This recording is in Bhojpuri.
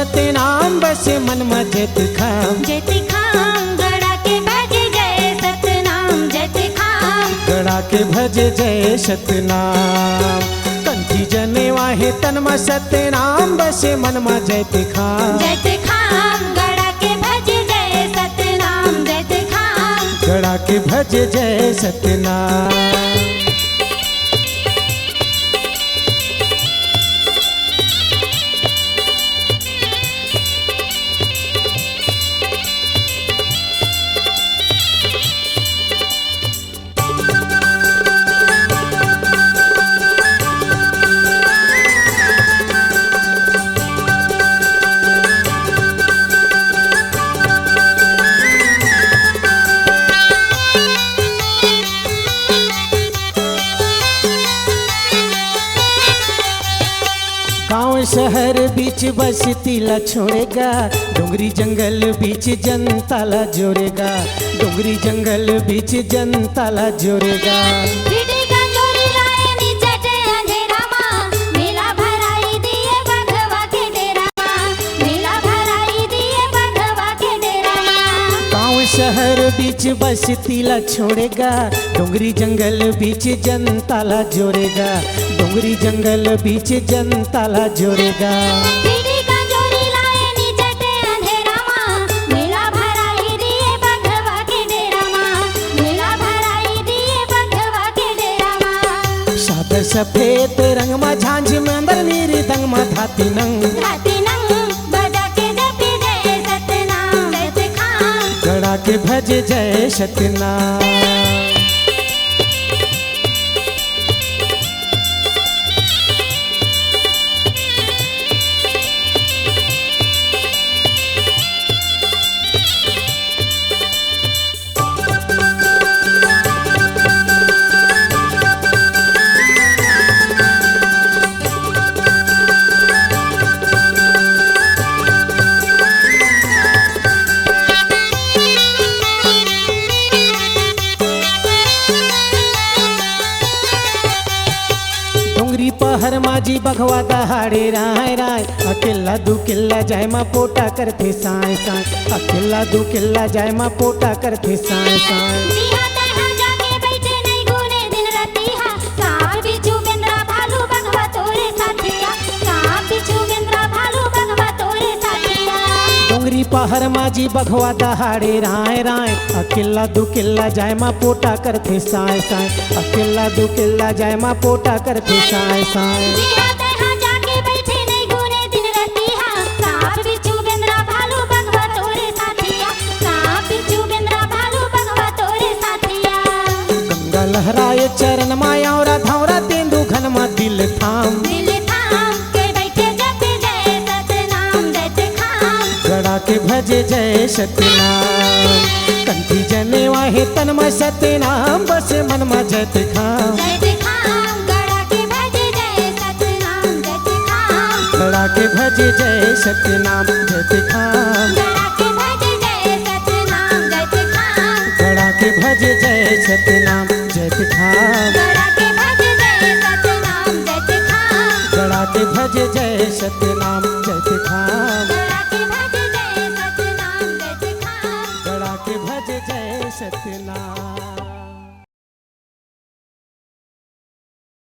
सतनाम बसे मन में जत खाम गड़ा के भज जय सतनाम जत खाम गड़ा के भज जय सतनाम कंठी जने वाहे तन में सतनाम बसे मन में जत खाम गड़ा के भज जय सतनाम जत खाम गड़ा के भज जय सतनाम। गाँव शहर बीच बस्ती ला छोड़ेगा, डोंगरी जंगल बीच जनता ला जोड़ेगा, डोंगरी जंगल बीच जनता ला जोड़ेगा। गाँव शहर बीच बस्ती ला छोड़ेगा, डोंगरी जंगल बीच जनता ला जोड़ेगा, डोंगरी जंगल बीच जनता ला जोड़ेगा। सादा सफेद रंग में झांझ में अंदर नीरी दंग में धाती नंग गड़ा के भज जय सतनाम। पहर माजी बघवा दहाड़े राय राय, अकेला दू किल्ला जाय मा पोटा करते साय साय, अकेला दू किल्ला जाय मा पोटा करते साय साय। डोंगरी पहर माजी बघवा दहाड़े राय राय, अकेला दू किल्ला जाय मा पोटा करते साय साय, अकेला दू किल्ला जाय मा पोटा करते साय साय। गंगा लहराए चरण माया और धौरा तेंदु घन मा दिल थाम गड़ा के भज जय सतनाम। कंठी जने वाहे तन में सतनाम बस मन में जत खाम गड़ा के भज जय सतनाम जत खाम गड़ा के भज जय सतनाम जत खाम गड़ा के भज जय सतनाम जत खाम गड़ा के भज जय सतनाम जत खाम गड़ा के भज जय सतनाम।